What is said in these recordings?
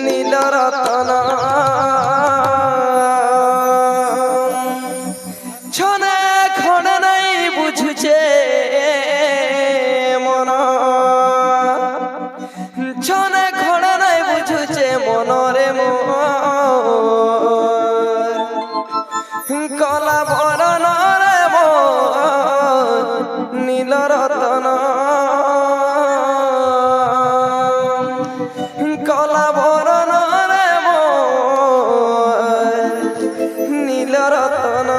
নীলরতন ছনে খড়ে নাই বুঝুছে মন ছনে খড়ে নাই বুঝুছে মনরে কলা বরণ রে নীলরতন কলা বরণ রে নীলরতন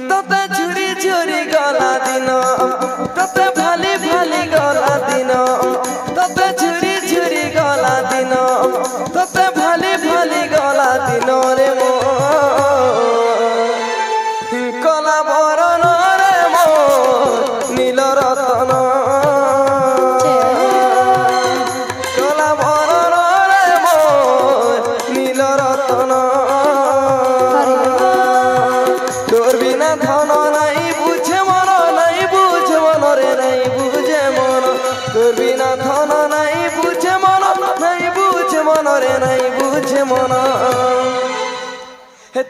তোতে ঝুরি ঝুরি গলা দিন তোতে ভালি ভালি গলা দিন তোতে ঝুরি ঝুরি গলা দিন তোতে ভালি ভালি গলা দিন রে কলা বরণ রে নীলরতন কলা বরণ রে নীলরতন তোর বিনা ধন নাই বুঝে মন নাই বুঝে মন রে নাই বুঝে মন তোর বিনা ধন নাই বুঝে মন নাই বুঝে মন রে নাই বুঝে মন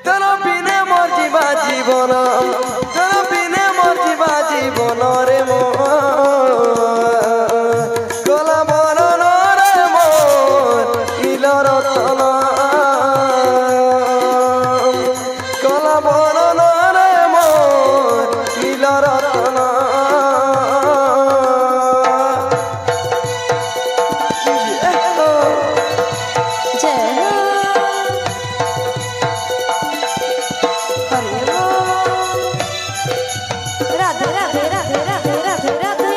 তোর বিনে মোর জীবা জীবন তোর বিনে মোর জীবা জীবন রে কলা বরণ রে নীলরতন কলা বরণ রে নীলরতন राधे राधे राधे राधे राधे राधे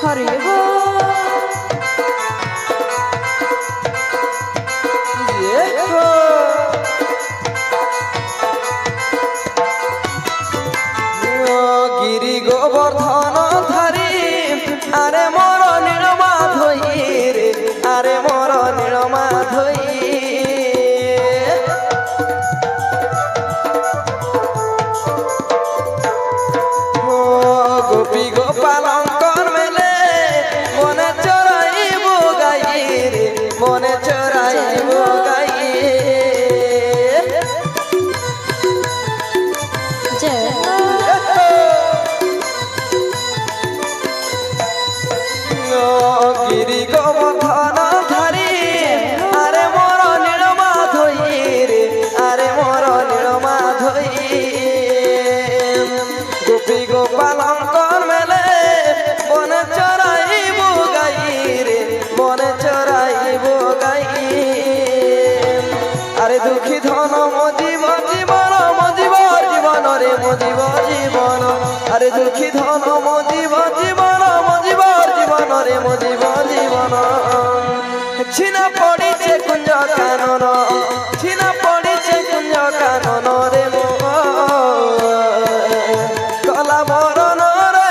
हरे हो গিরি গোবর্ধন ধারি আরে মোর নীলমা ধই রে আরে মোর নীলমা ধই গোপী গোপালঙ্কর মেলে মনে চড়াইব গাই রে মনে চড়াইব গাই গিরি গোবর্ধন ধারি আরে মোর নীলমা ধই রে আরে মোর নীলমা ধই গোপী গোপালঙ্কর মেলে বনে চড়াইব গাই রে বনে চড়াইব গাই আরে দুঃখী ধন মজিব জীবন মজিব জীবন রে মজিব জীবন আরে দুঃখী ধন মজিব জীবন মজিব জীবন রে মজিব জীবন ছিনা পড়িছে কুঞ্জ কানন ছিনা পড়িছে কুঞ্জ কানন রে কলা বরণ রে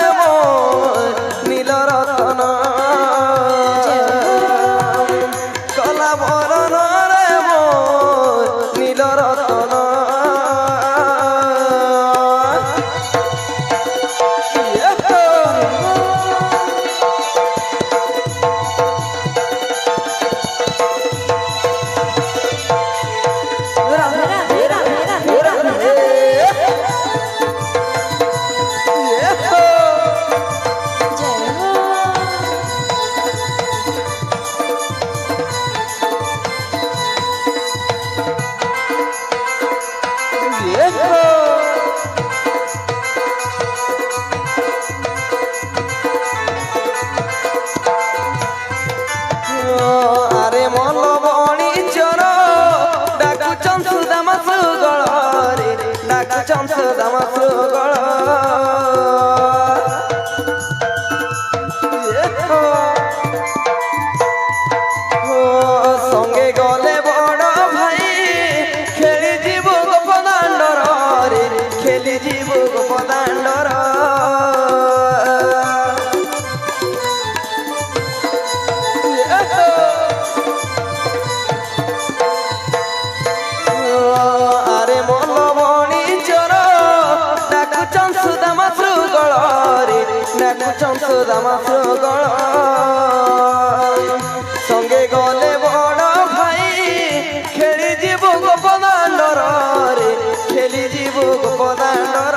নীলরতন কলা বরণ রে নীলরতন राधे राधे राधे राधे राधे जय हो আরে মল বণি চর ডাকুচন সুদাম সুগল রে ডাকুচন সুদাম সুগল সঙ্গে গলে বড় ভাই খেলি যাব গোপদাণ্ডর রে খেলি যাব গোপদাণ্ডর ডাকুছন সুদা মাত্র গণ সঙ্গে গলে বড় ভাই খেলি যাব গোপদান্ডর রে খেলি যাব গোপদান্ডর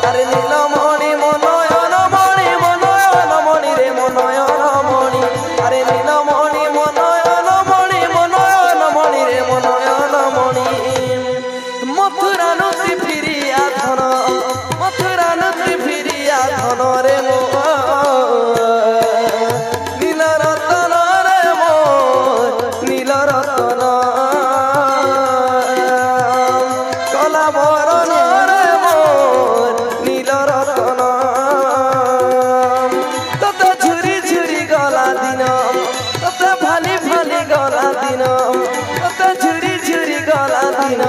আরে নীলমণি মনয়ন মণি মনয়ন মণি রে মনয়ন মণি আরে নীলমণি মনয়ন মণি মনয়ন মণি রে মনয়ন মণি মথুরা নদী ফিরিয়া ধন মথুরা নদী ফিরিয়া ধন রে মো নীল রতন রে মো নীল রতন কলা বরণ রে মো নীল রতন তত ঝুরি ঝুরি গলা দিন তত ভালি ভালি গলা দিন তত ঝুরি ঝুরি গলা দিন